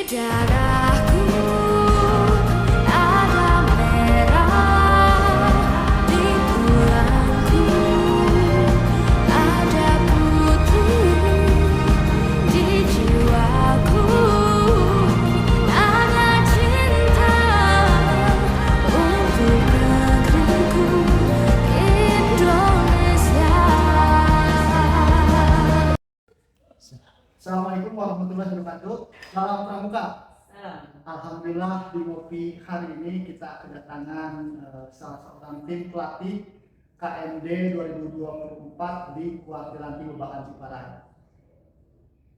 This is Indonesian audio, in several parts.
darahku ada merah, di tulangku ada putih, di jiwaku ada cinta untuk negeriku Indonesia. Assalamualaikum warahmatullahi wabarakatuh. Salam pramuka. Alhamdulillah di Ngopi hari ini kita kedatangan salah seorang tim pelatih KMD 2024 di Kuartiran Babakan Ciparai.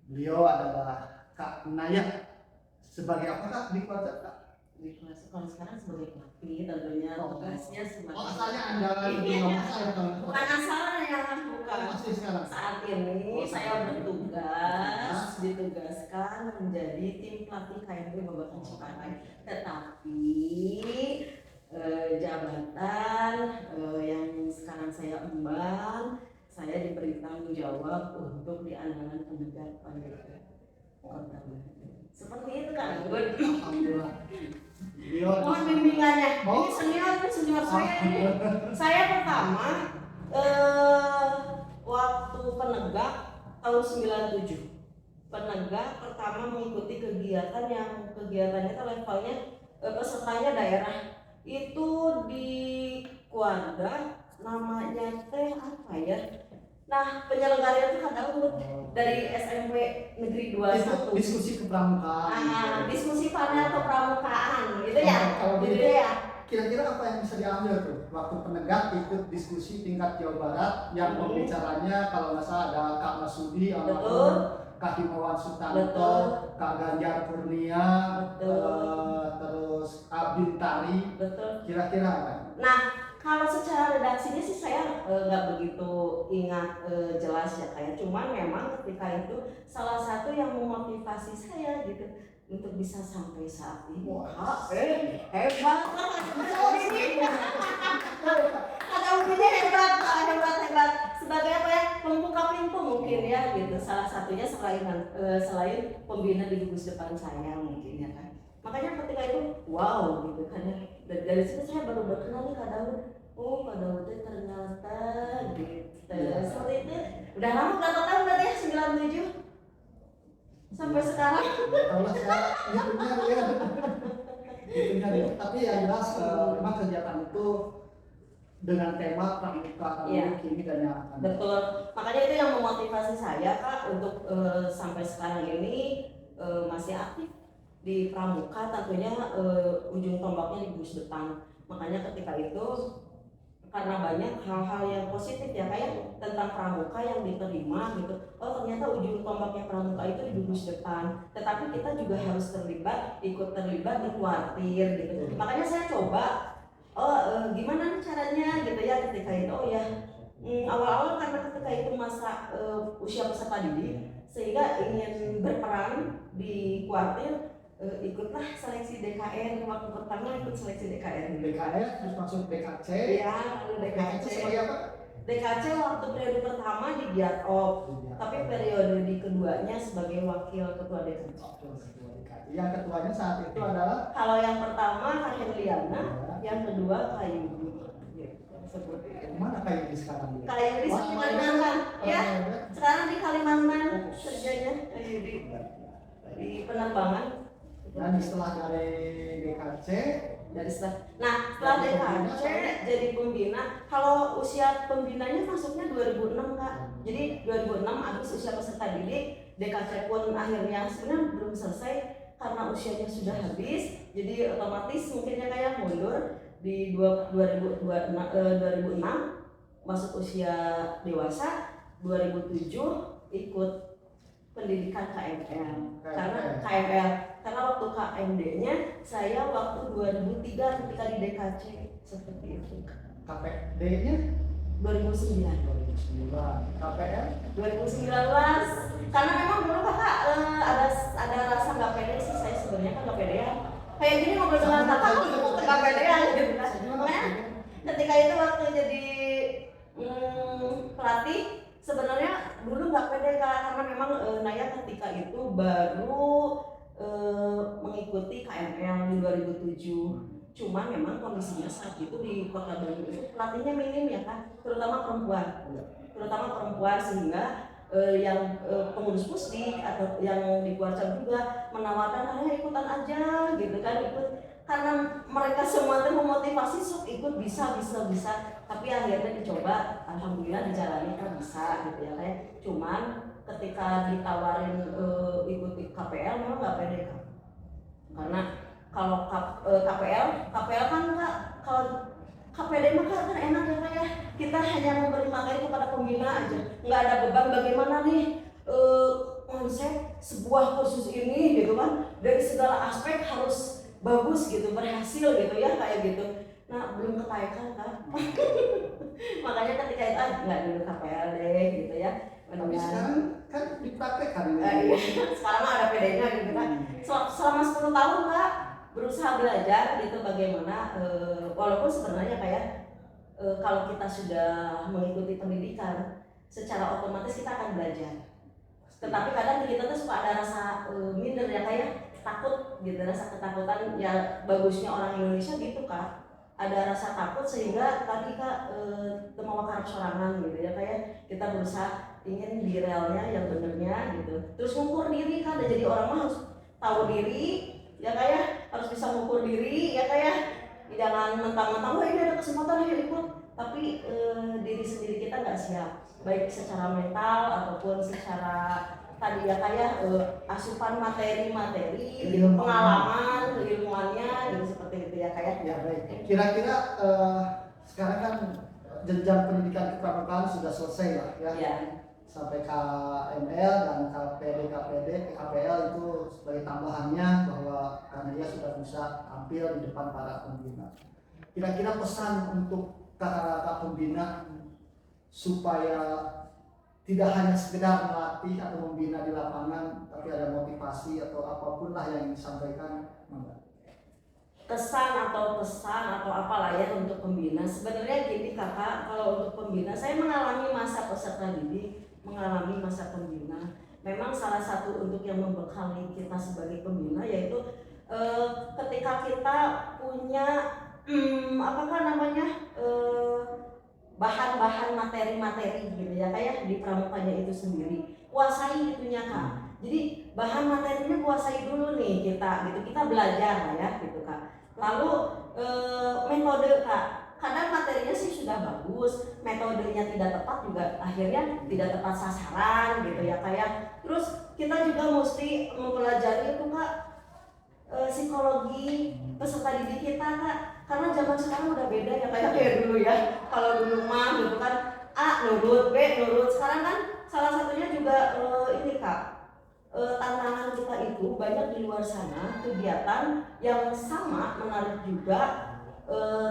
Beliau adalah Kak Naya. Sebagai apa Kak di Kuartiran Kak? Di kelas kalau sekarang sebagai pelatih tentunya tugasnya sebagai asalnya Anda itu bukan asalnya bukan masih sekarang. saat ini saya ditugaskan menjadi tim pelatih KMD Babakan Ciparai, tetapi jabatan yang sekarang saya emban, saya diberi tanggung jawab untuk di Andalan Penegak Pendidikan Kota Bandung. Seperti itu kan, Bud? Alhamdulillah. Mohon bimbingannya. Ini senior saya ini. Saya pertama waktu penegak tahun 97. Penegak pertama mengikuti kegiatannya itu levelnya pesertanya daerah. Itu di Kuarda namanya teh apa ya? Nah, penyelenggara itu kan dari SMP Negeri 21. Diskusi kepramukaan. Diskusi panel kepramukaan gitu ya. Kalau gitu begitu, ya. kira-kira apa yang bisa diambil tuh waktu penegak ikut diskusi tingkat Jawa Barat yang pembicaranya kalau nggak salah ada Kak Masudi, Kak Himawan Sutanto, Kak Ganjar Kurnia, terus Abdin Tari. Betul. Kira-kira apa? Nah, kalau secara redaksinya sih saya nggak begitu ingat jelas ya kayak, cuman memang ketika itu salah satu yang memotivasi saya gitu untuk bisa sampai saat ini. Wah, hebat. Kata ujinya hebat. Sebagai apa ya, pembuka pintu mungkin ya gitu. Salah satunya selain pembina di gugus depan saya mungkin ya kan. Makanya ketika itu wow gitu kan ya. Dari situ saya baru berkenal nih Kak Daud. Oh, Kak Daud ternyata gitu. Seperti itu. Udah lama berapa tahun berarti ya? 97 sampai sekarang. Kalau sekarang itunya dia. Tapi yang jelas memang kegiatan itu dengan tema pramuka kini dan yang akan. Betul. Makanya itu yang memotivasi saya Kak untuk sampai sekarang ini masih aktif di pramuka, tentunya ujung tombaknya di gugus depan. Makanya ketika itu karena banyak hal-hal yang positif ya kayak tentang pramuka yang diterima gitu. Oh ternyata ujung tombaknya pramuka itu di gugus depan. Tetapi kita juga harus ikut terlibat di kuartir gitu. Makanya saya coba gimana caranya gitu ya ketika itu. Oh ya awal-awal karena ketika itu masa usia peserta didik sehingga ingin berperan di kuartir. Ikutlah seleksi DKR, waktu pertama ikut seleksi DKR terus masuk DKC. Iya, lalu DKC sebagai apa? DKC waktu periode pertama di Giatop, tapi periode di keduanya sebagai wakil ketua DKC. Yang ketuanya saat itu adalah? Kalau yang pertama Kak Henriana, yang kedua Kak Yudi. Mana Kak Yudi sekarang? Kak Yudi di Kalimantan, ya. Sekarang di Kalimantan kerjanya Kak Yudi di penerbangan. Dan setelah dari DKC setelah DKC jadi pembina. Kalau usia pembinanya masuknya 2006 Kak. Jadi 2006 habis usia peserta didik, DKC pun akhirnya sebenarnya belum selesai karena usianya sudah habis. Jadi otomatis mungkinnya kayak mundur di 2006 masuk usia dewasa, 2007 ikut pendidikan KML. Karena waktu KMD-nya saya waktu 2003 ketika di DKC seperti itu. KPD-nya 2009. KPL 2019. Karena memang dulu Kakak ada rasa nggak pede sih, saya sebenarnya kan nggak pedean. Kayak gini ngobrol dengan Kakak nggak pedean gitu kan. Nah, ketika itu waktu jadi pelatih sebenarnya dulu nggak pede Kak, karena memang Naya ketika itu baru mengikuti KML di 2007. Cuma memang kondisinya saat itu di Kota Bandung itu pelatihnya minim ya kan, terutama perempuan sehingga yang pengurus pusdik atau yang di Kuarcap juga menawarkan ikutan aja gitu kan, ikut karena mereka semua tuh memotivasi sok ikut bisa, tapi akhirnya dicoba, alhamdulillah dijalani kan bisa gitu ya kayak. Cuman ketika ditawarin ikut KPL memang nggak pede kan, karena kalau KPL kan Kak, kalau KPD mah kan enak ya Kak ya, kita hanya memberi materi kepada pembina aja, nggak ada beban bagaimana nih konsep sebuah kursus ini gitu kan, dari segala aspek harus bagus gitu, berhasil gitu ya kayak gitu. Nah belum ketahuan kan makanya ketika itu nggak dulu KPL deh gitu ya. Tapi sekarang kan dipraktekkan iya. Sekarang mah ada PD-nya gitu kan. Selama 10 tahun Kak berusaha belajar gitu bagaimana walaupun sebenarnya kayak kalau kita sudah mengikuti pendidikan secara otomatis kita akan belajar. Tetapi kadang kita tuh suka ada rasa minder ya kayak takut gitu, rasa ketakutan ya, bagusnya orang Indonesia gitu Kak, ada rasa takut sehingga tadi Kak mau karep sorangan gitu ya kayak kita berusaha ingin di realnya yang benernya gitu, terus mengukur diri Kak, dan jadi orang mah harus tahu diri ya kayak, harus bisa mengukur diri ya kayak, jangan mentang-mentang wah ini ada kesempatan ayo ikut tapi diri sendiri kita nggak siap baik secara mental ataupun secara tadi ya kayak asupan materi gitu, pengalaman keilmuannya gitu seperti itu ya kayak. Ya baik. Kira-kira sekarang kan jenjang pendidikan kepramukaan sudah selesai lah ya. Sampai KML dan KPL itu sebagai tambahannya bahwa karena ia sudah bisa tampil di depan para pembina. Kira-kira pesan untuk kakak-kakak pembina supaya tidak hanya sekedar melatih atau membina di lapangan, tapi ada motivasi atau apapun lah yang disampaikan. Kesan atau pesan atau apalah ya untuk pembina. Sebenarnya gini Kakak, kalau untuk pembina saya mengalami masa peserta didik, mengalami masa pembina. Memang salah satu untuk yang membekali kita sebagai pembina yaitu ketika kita punya bahan-bahan materi-materi gitu ya kayak di pramukanya itu sendiri, kuasai itunya Kak. Jadi bahan materinya kuasai dulu nih kita gitu, kita belajar lah ya gitu Kak. Lalu metode Kak, kadang materinya sih sudah bagus, metodenya tidak tepat juga akhirnya tidak tepat sasaran gitu ya kayak. Terus kita juga mesti mempelajari itu Kak psikologi peserta didik kita Kak, karena zaman sekarang udah beda ya kayak dulu ya. Kalau dulu mah gitu kan A nurut, B nurut. Sekarang kan salah satunya juga ini Kak, tantangan kita itu banyak di luar sana kegiatan yang sama menarik juga,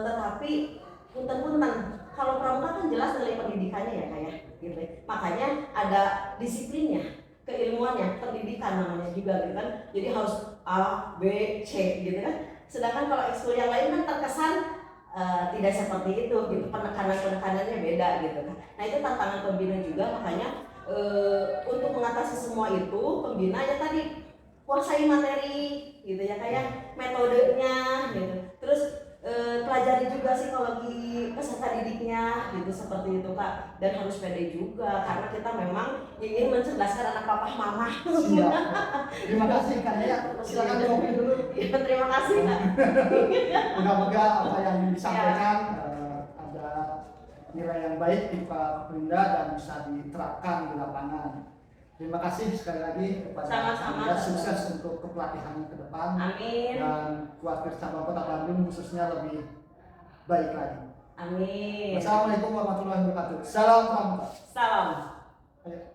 tetapi punten-punten. Kalau pramuka kan jelas nilai pendidikannya ya kayak gitu. Makanya ada disiplinnya, keilmuannya, pendidikan namanya juga gitu kan. Jadi harus A, B, C gitu kan. Sedangkan kalau ekskul yang lain kan terkesan tidak seperti itu gitu, penekanan-penekanannya beda gitu kan. Nah itu tantangan pembina juga, makanya untuk mengatasi semua itu pembina ya tadi kuasai materi gitu ya kayak metodenya gitu. Terus pelajari juga psikologi peserta didiknya gitu seperti itu Kak, dan harus pede juga karena kita memang ingin mencerdaskan anak papa mama. Siap. Terima kasih Kak ya. Silakan ngopi dulu. Ya, terima kasih Kak. Moga-moga apa yang disampaikan ada nilai yang baik di Pak Perinda dan bisa diterapkan di lapangan. Terima kasih sekali lagi kepada Anda, sukses untuk kepelatihannya ke depan. Amin. Dan Kuartir Cabang Kota Bandung khususnya lebih baik lagi. Amin. Assalamualaikum warahmatullahi wabarakatuh. Salam pramuka. Salam. Ayo.